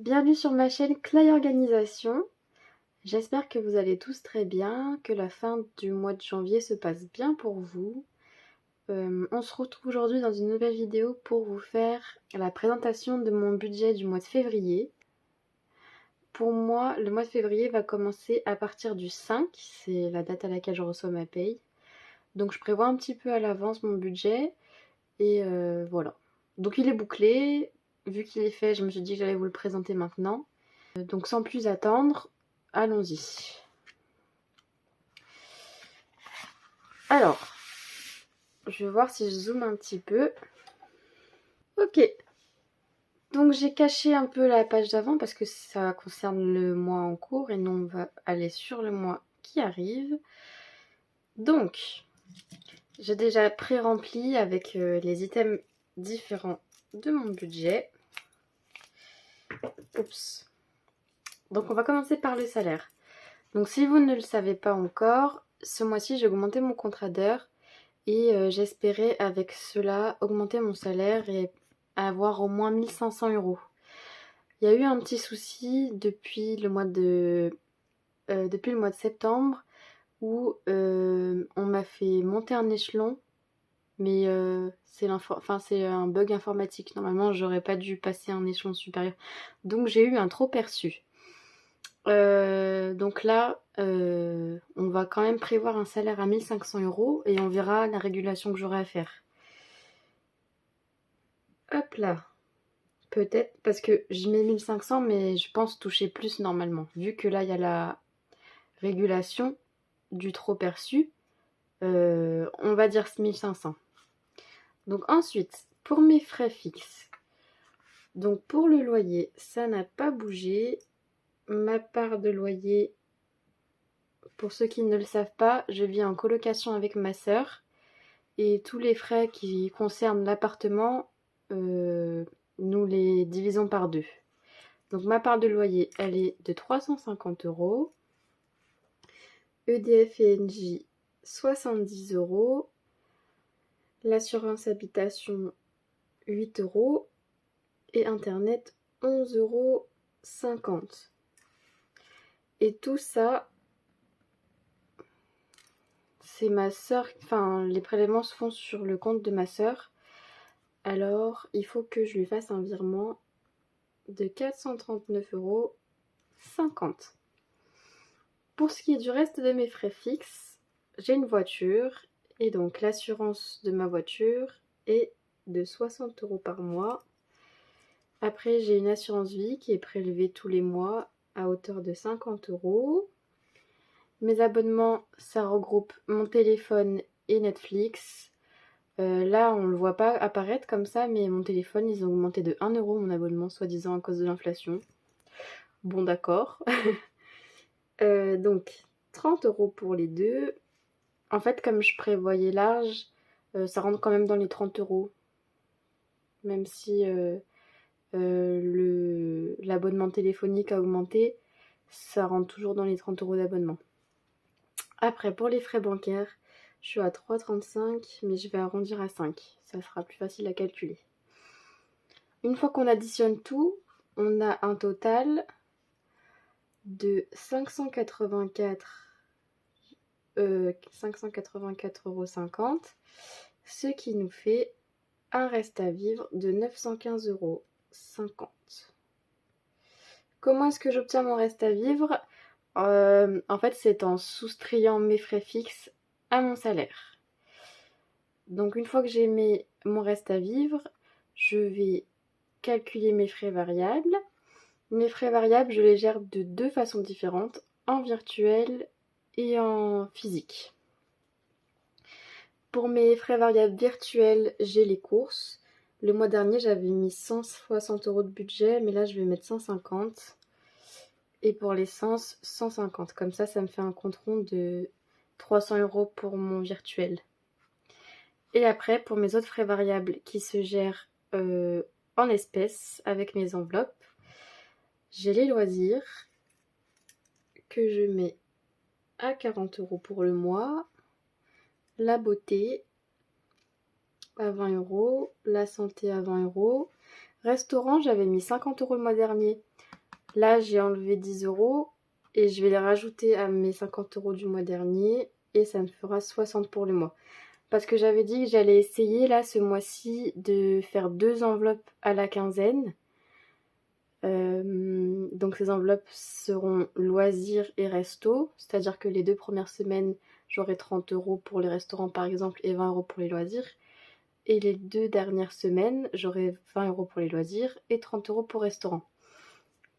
Bienvenue sur ma chaîne Clay Organisation. J'espère que vous allez tous très bien, que la fin du mois de janvier se passe bien pour vous. On se retrouve aujourd'hui dans une nouvelle vidéo pour vous faire la présentation de mon budget du mois de février. Pour moi, le mois de février va commencer à partir du 5, c'est la date à laquelle je reçois ma paye. Donc je prévois un petit peu à l'avance mon budget et voilà. Donc il est bouclé, vu qu'il est fait, je me suis dit que j'allais vous le présenter maintenant. Donc sans plus attendre, allons-y. Alors, je vais voir si je zoome un petit peu. Ok. Donc j'ai caché un peu la page d'avant parce que ça concerne le mois en cours et non on va aller sur le mois qui arrive. Donc, j'ai déjà pré-rempli avec les items différents de mon budget. Oups. Donc on va commencer par le salaire. Donc si vous ne le savez pas encore, ce mois-ci j'ai augmenté mon contrat d'heures et j'espérais avec cela augmenter mon salaire et avoir au moins 1500 €. Il y a eu un petit souci depuis le mois de septembre où on m'a fait monter un échelon, mais c'est un bug informatique. Normalement j'aurais pas dû passer un échelon supérieur, donc j'ai eu un trop perçu. Donc là, on va quand même prévoir un salaire à 1500 € et on verra la régulation que j'aurai à faire. Hop là. Peut-être parce que je mets 1500 mais je pense toucher plus normalement. Vu que là, il y a la régulation du trop perçu, on va dire 1500. Donc ensuite, pour mes frais fixes. Donc pour le loyer, ça n'a pas bougé. Ma part de loyer... Pour ceux qui ne le savent pas, je vis en colocation avec ma sœur et tous les frais qui concernent l'appartement, nous les divisons par deux. Donc ma part de loyer, elle est de 350 €. EDF et Engie, 70 €. L'assurance habitation, 8 €. Et Internet, 11,50 €. Et tout ça... c'est ma sœur, enfin les prélèvements se font sur le compte de ma sœur. Alors il faut que je lui fasse un virement de 439,50 €. Pour ce qui est du reste de mes frais fixes, j'ai une voiture et donc l'assurance de ma voiture est de 60 € par mois. Après j'ai une assurance vie qui est prélevée tous les mois à hauteur de 50 €. Mes abonnements, ça regroupe mon téléphone et Netflix. Là, on ne le voit pas apparaître comme ça, mais mon téléphone, ils ont augmenté de 1 € mon abonnement, soi-disant à cause de l'inflation. Bon, d'accord. Donc, 30 € pour les deux. En fait, comme je prévoyais large, ça rentre quand même dans les 30 €. Même si l'abonnement téléphonique a augmenté, ça rentre toujours dans les 30 € d'abonnement. Après, pour les frais bancaires, je suis à 3,35 €, mais je vais arrondir à 5. Ça sera plus facile à calculer. Une fois qu'on additionne tout, on a un total de 584,50 €, ce qui nous fait un reste à vivre de 915,50 €. Comment est-ce que j'obtiens mon reste à vivre ? En fait, c'est en soustrayant mes frais fixes à mon salaire. Donc une fois que j'ai mis mon reste à vivre, je vais calculer mes frais variables. Mes frais variables, je les gère de deux façons différentes, en virtuel et en physique. Pour mes frais variables virtuels, j'ai les courses. Le mois dernier, j'avais mis 160 € de budget, mais là, je vais mettre 150. Et pour l'essence, 150. Comme ça, ça me fait un compte rond de 300 € pour mon virtuel. Et après, pour mes autres frais variables qui se gèrent en espèces avec mes enveloppes, j'ai les loisirs que je mets à 40 € pour le mois, la beauté à 20 €, la santé à 20 €. Restaurant, j'avais mis 50 € le mois dernier. Là, j'ai enlevé 10 € et je vais les rajouter à mes 50 € du mois dernier et ça me fera 60 pour le mois. Parce que j'avais dit que j'allais essayer là ce mois-ci de faire 2 enveloppes à la quinzaine. Donc ces enveloppes seront loisirs et resto, c'est-à-dire que les 2 premières semaines, j'aurai 30 € pour les restaurants par exemple et 20 € pour les loisirs. Et les 2 dernières semaines, j'aurai 20 € pour les loisirs et 30 € pour restaurant.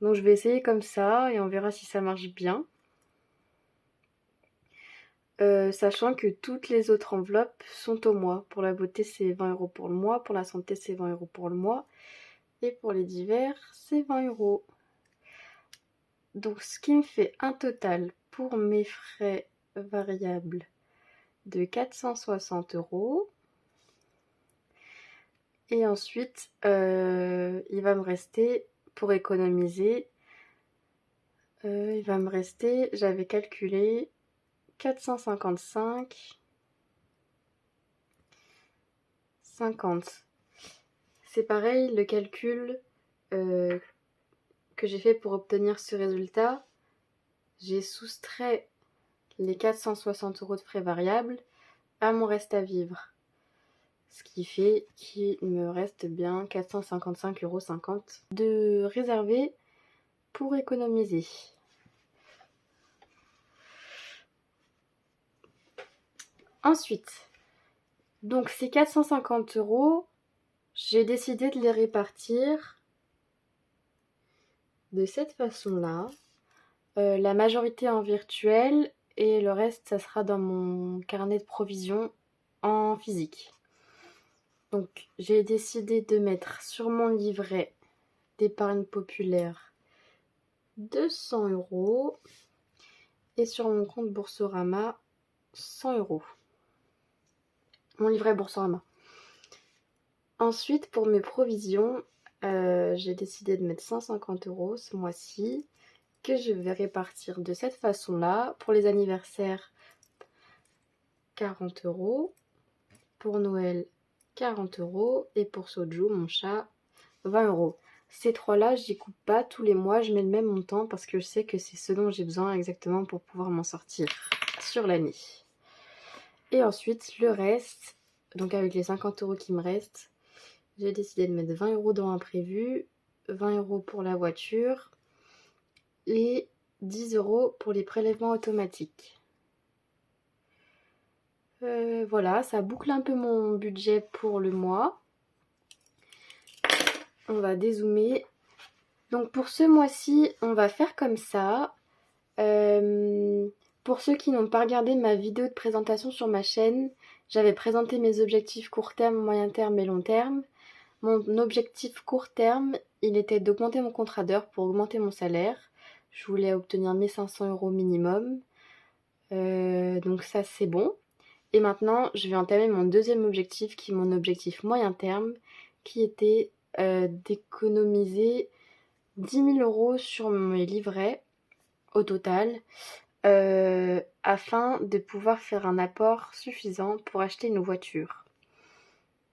Donc je vais essayer comme ça et on verra si ça marche bien. Sachant que toutes les autres enveloppes sont au mois. Pour la beauté, c'est 20 € pour le mois. Pour la santé, c'est 20 € pour le mois. Et pour les divers, c'est 20 €. Donc ce qui me fait un total pour mes frais variables de 460 €. Et ensuite, il va me rester, pour économiser, j'avais calculé 455, 50. C'est pareil, le calcul que j'ai fait pour obtenir ce résultat, j'ai soustrait les 460 € de frais variables à mon reste à vivre. Ce qui fait qu'il me reste bien 455,50 € de réservé pour économiser. Ensuite, donc ces 450 €, j'ai décidé de les répartir de cette façon-là. La majorité en virtuel et le reste, ça sera dans mon carnet de provisions en physique. Donc, j'ai décidé de mettre sur mon livret d'épargne populaire 200 € et sur mon compte Boursorama 100 €. Mon livret Boursorama. Ensuite, pour mes provisions, j'ai décidé de mettre 150 € ce mois-ci, que je vais répartir de cette façon-là. Pour les anniversaires, 40 €. Pour Noël, 40 € et pour Soju, mon chat, 20 €. Ces trois-là, j'y coupe pas tous les mois, je mets le même montant parce que je sais que c'est ce dont j'ai besoin exactement pour pouvoir m'en sortir sur l'année. Et ensuite, le reste, donc avec les 50 € qui me restent, j'ai décidé de mettre 20 € dans imprévu, 20 € pour la voiture et 10 € pour les prélèvements automatiques. Voilà, ça boucle un peu mon budget pour le mois. On va dézoomer. Donc pour ce mois-ci, on va faire comme ça. Pour ceux qui n'ont pas regardé ma vidéo de présentation sur ma chaîne, j'avais présenté mes objectifs court terme, moyen terme et long terme. Mon objectif court terme, il était d'augmenter mon contrat d'heure pour augmenter mon salaire. Je voulais obtenir 1500 € minimum. Donc ça, c'est bon. Et maintenant, je vais entamer mon deuxième objectif, qui est mon objectif moyen terme, qui était d'économiser 10 000 € sur mes livrets au total, afin de pouvoir faire un apport suffisant pour acheter une voiture.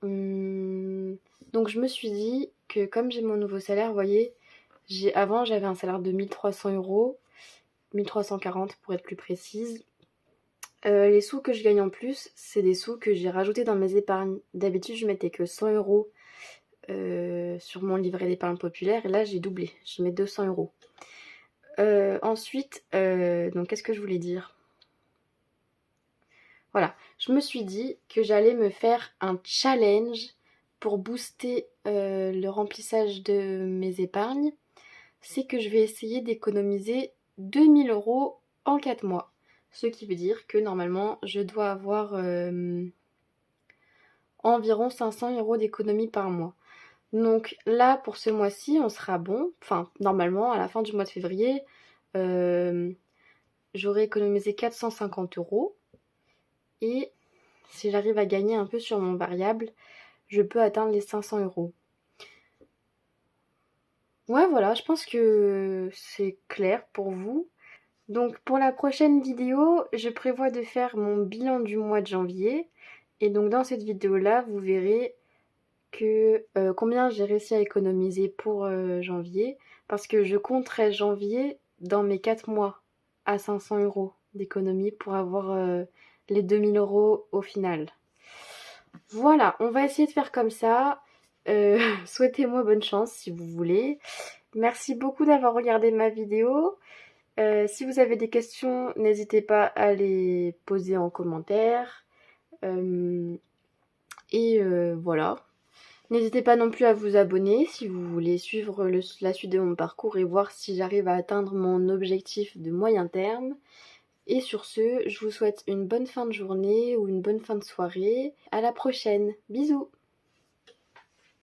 Donc je me suis dit que comme j'ai mon nouveau salaire, vous voyez, avant j'avais un salaire de 1300 €, 1340 pour être plus précise. Les sous que je gagne en plus, c'est des sous que j'ai rajoutés dans mes épargnes. D'habitude, je mettais que 100 € sur mon livret d'épargne populaire. Et là, j'ai doublé. Je mets 200 €. Ensuite, donc qu'est-ce que je voulais dire ? Voilà, je me suis dit que j'allais me faire un challenge pour booster le remplissage de mes épargnes. C'est que je vais essayer d'économiser 2000 € en 4 mois. Ce qui veut dire que normalement, je dois avoir environ 500 € d'économie par mois. Donc là, pour ce mois-ci, on sera bon. Enfin, normalement, à la fin du mois de février, j'aurai économisé 450 €. Et si j'arrive à gagner un peu sur mon variable, je peux atteindre les 500 €. Ouais, voilà, je pense que c'est clair pour vous. Donc pour la prochaine vidéo, je prévois de faire mon bilan du mois de janvier. Et donc dans cette vidéo-là, vous verrez que combien j'ai réussi à économiser pour janvier. parce que je compterai janvier dans mes 4 mois à 500 € d'économie pour avoir les 2000 € au final. Voilà, on va essayer de faire comme ça. Souhaitez-moi bonne chance si vous voulez. Merci beaucoup d'avoir regardé ma vidéo. Si vous avez des questions, n'hésitez pas à les poser en commentaire. Voilà. N'hésitez pas non plus à vous abonner si vous voulez suivre la suite de mon parcours et voir si j'arrive à atteindre mon objectif de moyen terme. Et sur ce, je vous souhaite une bonne fin de journée ou une bonne fin de soirée. À la prochaine. Bisous!